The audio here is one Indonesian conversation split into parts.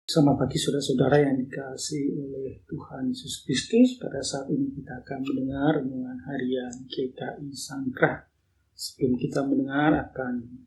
Selamat pagi saudara-saudara yang dikasihi oleh Tuhan Yesus Kristus. Pada saat ini kita akan mendengar renungan harian GKI Sangkrah. Sebelum kita mendengar akan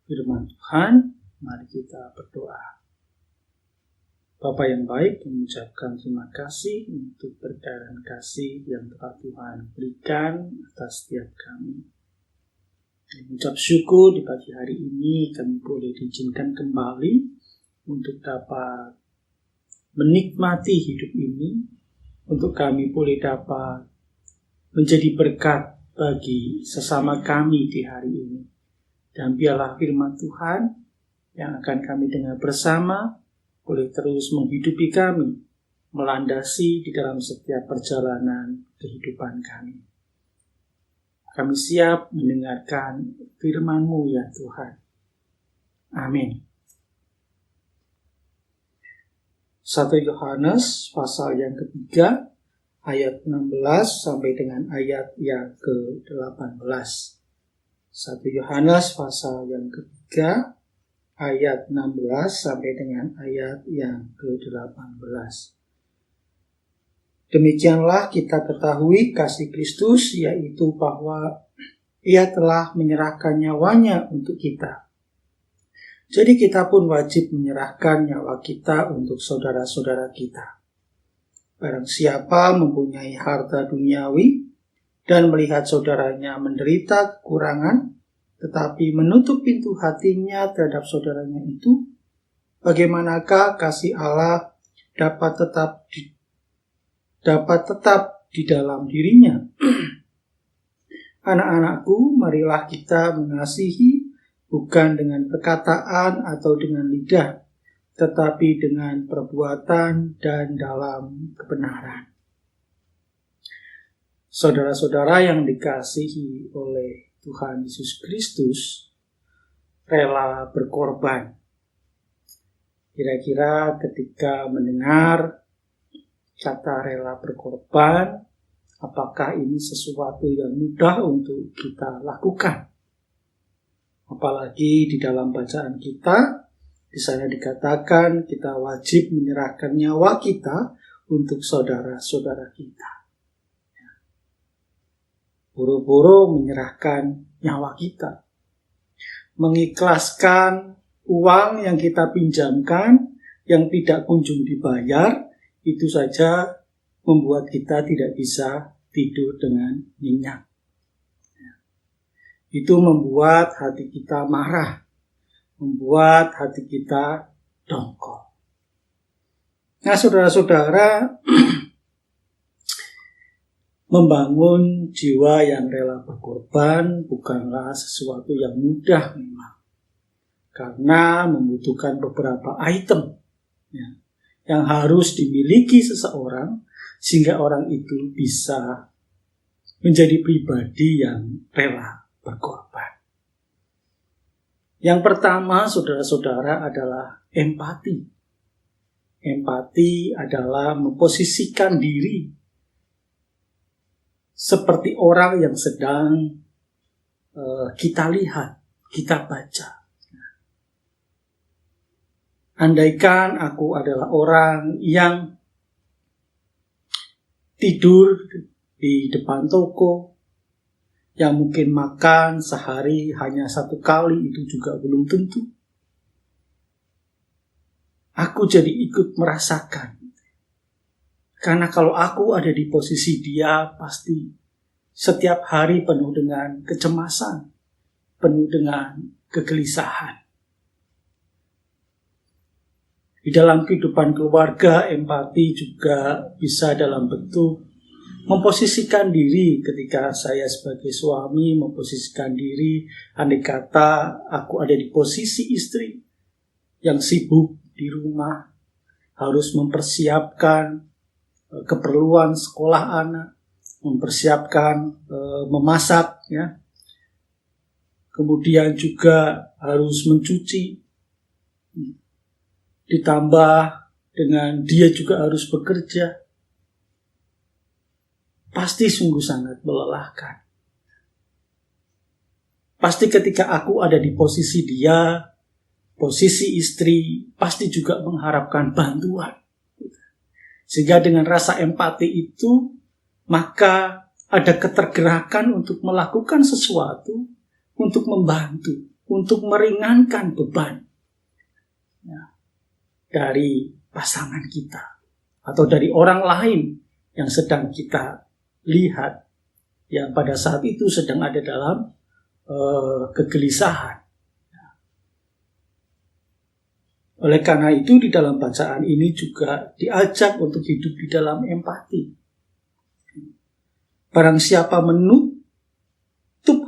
firman Tuhan, mari kita berdoa. Bapa yang baik, mengucapkan terima kasih untuk berkat dan kasih yang telah Tuhan berikan atas setiap kami. Mengucap syukur di pagi hari ini kami boleh diizinkan kembali untuk dapat menikmati hidup ini, untuk kami boleh dapat menjadi berkat bagi sesama kami di hari ini. Dan biarlah firman Tuhan yang akan kami dengar bersama boleh terus menghidupi kami, melandasi di dalam setiap perjalanan kehidupan kami. Kami siap mendengarkan firman-Mu ya Tuhan. Amin. 1 Yohanes pasal yang ketiga, ayat 16 sampai dengan ayat yang ke-18. 1 Yohanes pasal yang ketiga, ayat 16 sampai dengan ayat yang ke-18. Demikianlah kita ketahui kasih Kristus, yaitu bahwa Ia telah menyerahkan nyawanya untuk kita. Jadi kita pun wajib menyerahkan nyawa kita untuk saudara-saudara kita. Barang siapa mempunyai harta duniawi dan melihat saudaranya menderita kekurangan, tetapi menutup pintu hatinya terhadap saudaranya itu, bagaimanakah kasih Allah dapat tetap di dalam dirinya? Anak-anakku, marilah kita mengasihi, bukan dengan perkataan atau dengan lidah, tetapi dengan perbuatan dan dalam kebenaran. Saudara-saudara yang dikasihi oleh Tuhan Yesus Kristus, rela berkorban. Kira-kira ketika mendengar kata rela berkorban, apakah ini sesuatu yang mudah untuk kita lakukan? Apalagi di dalam bacaan kita, di sana dikatakan kita wajib menyerahkan nyawa kita untuk saudara-saudara kita. Buru-buru menyerahkan nyawa kita. Mengikhlaskan uang yang kita pinjamkan, yang tidak kunjung dibayar, itu saja membuat kita tidak bisa tidur dengan nyenyak. Itu membuat hati kita marah, membuat hati kita dongkol. Nah, saudara-saudara, membangun jiwa yang rela berkorban bukanlah sesuatu yang mudah memang. Karena membutuhkan beberapa item yang harus dimiliki seseorang sehingga orang itu bisa menjadi pribadi yang rela berkorban. Yang pertama, saudara-saudara, adalah empati. Empati adalah memposisikan diri seperti orang yang sedang kita lihat, kita baca. Andaikan aku adalah orang yang tidur di depan toko, yang mungkin makan sehari hanya 1 kali, itu juga belum tentu. Aku jadi ikut merasakan. Karena kalau aku ada di posisi dia, pasti setiap hari penuh dengan kecemasan, penuh dengan kegelisahan. Di dalam kehidupan keluarga, empati juga bisa dalam bentuk memposisikan diri. Ketika saya sebagai suami memposisikan diri, andai kata aku ada di posisi istri yang sibuk di rumah, harus mempersiapkan keperluan sekolah anak, mempersiapkan memasak, kemudian juga harus mencuci, ditambah dengan dia juga harus bekerja. Pasti sungguh sangat melelahkan. Pasti ketika aku ada di posisi dia, posisi istri pasti juga mengharapkan bantuan. Sehingga dengan rasa empati itu, maka ada ketergerakan untuk melakukan sesuatu, untuk membantu, untuk meringankan beban dari pasangan kita atau dari orang lain yang sedang kita lihat, yang pada saat itu sedang ada dalam kegelisahan. Oleh karena itu di dalam bacaan ini juga diajak untuk hidup di dalam empati. Barang siapa menutup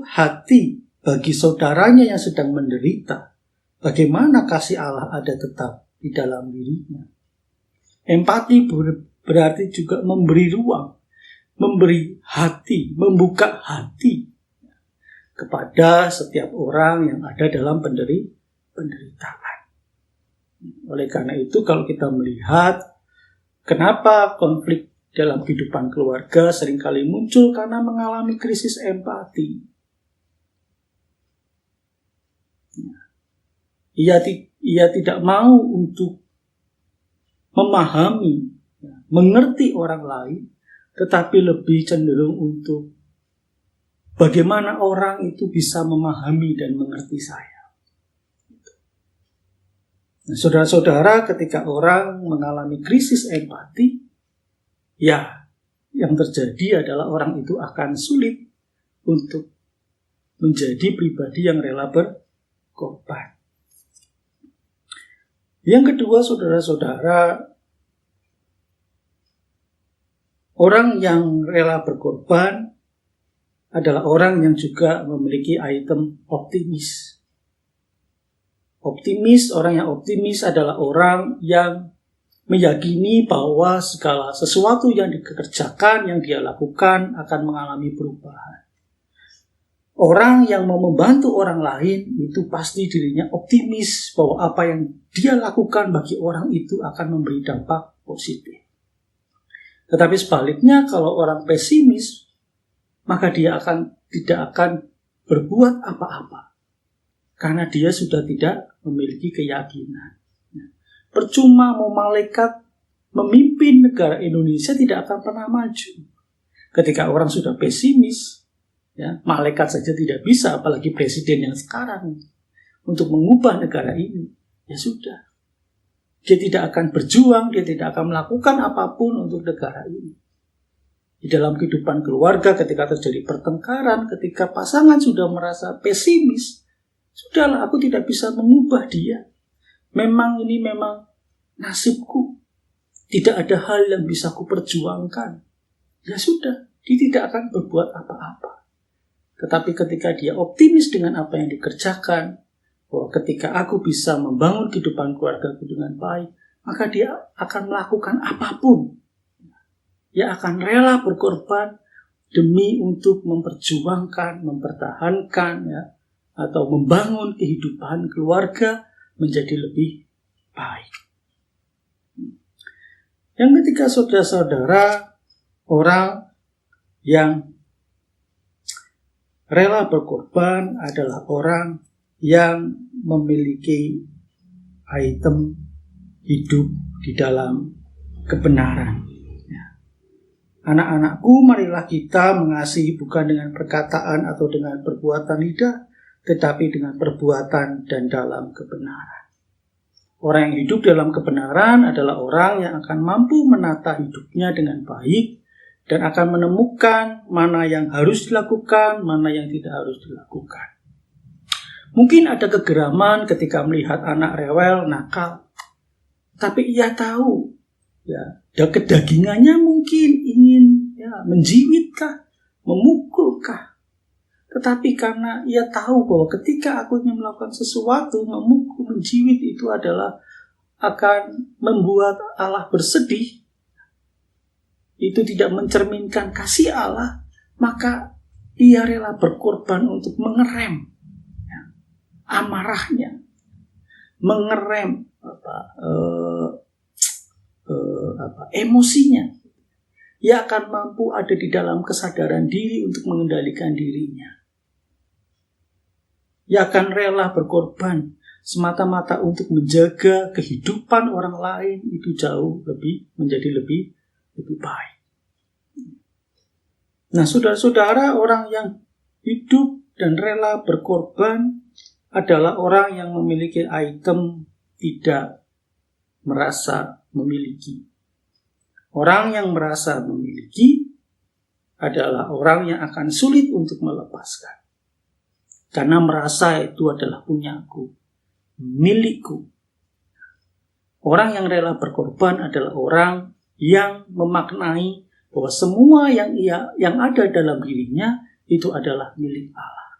hati bagi saudaranya yang sedang menderita, bagaimana kasih Allah ada tetap di dalam dirinya. Empati berarti juga memberi ruang, memberi hati, membuka hati kepada setiap orang yang ada dalam penderitaan. Oleh karena itu, kalau kita melihat kenapa konflik dalam kehidupan keluarga seringkali muncul karena mengalami krisis empati. Ia tidak mau untuk memahami, mengerti orang lain, tetapi lebih cenderung untuk bagaimana orang itu bisa memahami dan mengerti saya. Nah, saudara-saudara, ketika orang mengalami krisis empati, yang terjadi adalah orang itu akan sulit untuk menjadi pribadi yang rela berkorban. Yang kedua, saudara-saudara, orang yang rela berkorban adalah orang yang juga memiliki item optimis. Orang yang optimis adalah orang yang meyakini bahwa segala sesuatu yang dikerjakan, yang dia lakukan akan mengalami perubahan. Orang yang mau membantu orang lain itu pasti dirinya optimis bahwa apa yang dia lakukan bagi orang itu akan memberi dampak positif. Tetapi sebaliknya, kalau orang pesimis, maka dia tidak akan berbuat apa-apa karena dia sudah tidak memiliki keyakinan. Percuma mau malaikat memimpin negara Indonesia tidak akan pernah maju. Ketika orang sudah pesimis, malaikat saja tidak bisa, apalagi presiden yang sekarang untuk mengubah negara ini. Ya sudah, dia tidak akan berjuang, dia tidak akan melakukan apapun untuk negara ini. Di dalam kehidupan keluarga, ketika terjadi pertengkaran, ketika pasangan sudah merasa pesimis, sudahlah, aku tidak bisa mengubah dia. Memang nasibku. Tidak ada hal yang bisa aku perjuangkan. Ya sudah, dia tidak akan berbuat apa-apa. Tetapi ketika dia optimis dengan apa yang dikerjakan, bahwa ketika aku bisa membangun kehidupan keluargaku dengan baik, maka dia akan melakukan apapun. Ia akan rela berkorban demi untuk memperjuangkan, mempertahankan, atau membangun kehidupan keluarga menjadi lebih baik. Yang ketiga, saudara-saudara, orang yang rela berkorban adalah orang yang memiliki item hidup di dalam kebenaran. Anak-anakku, marilah kita mengasihi bukan dengan perkataan atau dengan perbuatan lidah, tetapi dengan perbuatan dan dalam kebenaran. Orang yang hidup dalam kebenaran adalah orang yang akan mampu menata hidupnya dengan baik dan akan menemukan mana yang harus dilakukan, mana yang tidak harus dilakukan. Mungkin ada kegeraman ketika melihat anak rewel, nakal, tapi ia tahu, kedagingannya mungkin ingin menjiwitkah, memukulkah. Tetapi karena ia tahu bahwa ketika aku ingin melakukan sesuatu, memukul, menjiwit itu adalah akan membuat Allah bersedih, itu tidak mencerminkan kasih Allah, maka ia rela berkorban untuk mengerem amarahnya, mengerem emosinya. Ia akan mampu ada di dalam kesadaran diri untuk mengendalikan dirinya. yang akan rela berkorban semata-mata untuk menjaga kehidupan orang lain, itu jauh menjadi lebih baik. Nah, saudara-saudara, orang yang hidup dan rela berkorban adalah orang yang memiliki item tidak merasa memiliki. Orang yang merasa memiliki adalah orang yang akan sulit untuk melepaskan. Karena merasa itu adalah punyaku, milikku. Orang yang rela berkorban adalah orang yang memaknai bahwa semua yang ada dalam dirinya itu adalah milik Allah.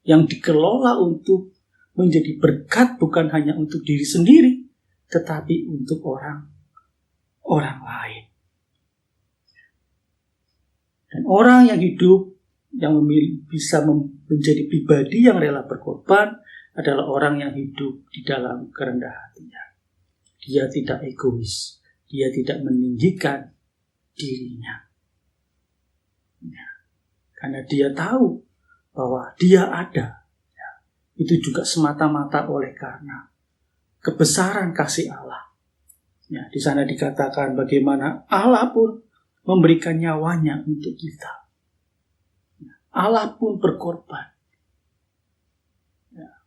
Yang dikelola untuk menjadi berkat bukan hanya untuk diri sendiri, tetapi untuk orang lain. Dan orang yang hidup, yang bisa menjadi pribadi yang rela berkorban adalah orang yang hidup di dalam kerendahan hatinya. Dia tidak egois, dia tidak meninggikan dirinya. Ya. Karena dia tahu bahwa dia ada. Ya. Itu juga semata-mata oleh karena kebesaran kasih Allah. Ya, di sana dikatakan bagaimana Allah pun memberikan nyawanya untuk kita. Allah pun berkorban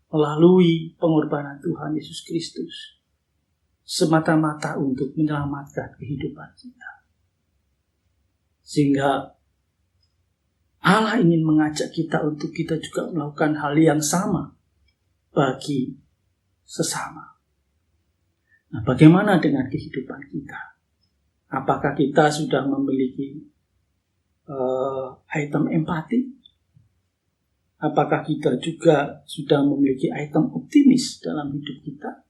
melalui pengorbanan Tuhan Yesus Kristus semata-mata untuk menyelamatkan kehidupan kita. Sehingga Allah ingin mengajak kita untuk kita juga melakukan hal yang sama bagi sesama. Nah, bagaimana dengan kehidupan kita? Apakah kita sudah memiliki item empati? Apakah kita juga sudah memiliki item optimis dalam hidup kita?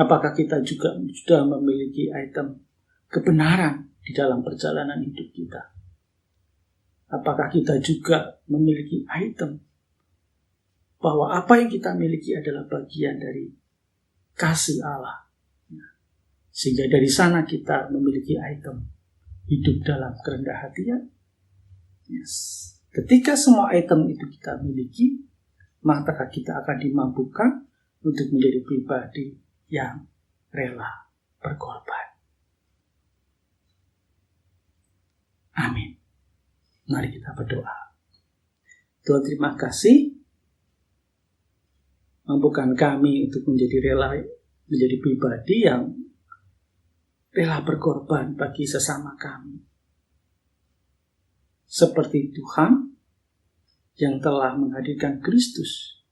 Apakah kita juga sudah memiliki item kebenaran di dalam perjalanan hidup kita? Apakah kita juga memiliki item bahwa apa yang kita miliki adalah bagian dari kasih Allah? Sehingga dari sana kita memiliki item hidup dalam kerendahan hatian. Yes. Ketika semua item itu kita miliki, maka kita akan dimampukan untuk menjadi pribadi yang rela berkorban. Amin. Mari kita berdoa. Tuhan, terima kasih. Mampukan kami untuk menjadi pribadi yang rela berkorban bagi sesama kami. Seperti Tuhan yang telah menghadirkan Kristus,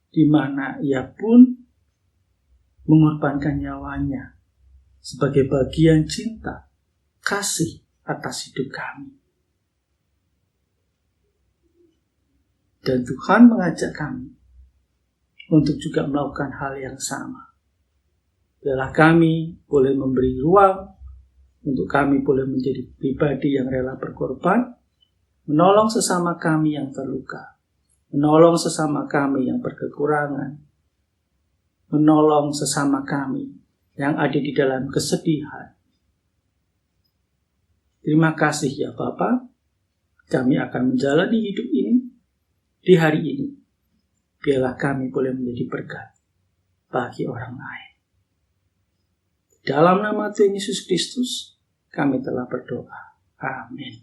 di mana Ia pun mengorbankan nyawanya sebagai bagian cinta, kasih atas hidup kami. Dan Tuhan mengajak kami untuk juga melakukan hal yang sama. Biarlah kami boleh memberi ruang untuk kami boleh menjadi pribadi yang rela berkorban, menolong sesama kami yang terluka, menolong sesama kami yang berkekurangan, menolong sesama kami yang ada di dalam kesedihan. Terima kasih ya Bapa, kami akan menjalani hidup ini di hari ini. Biarlah kami boleh menjadi berkat bagi orang lain. Dalam nama Tuhan Yesus Kristus, kami telah berdoa. Amin.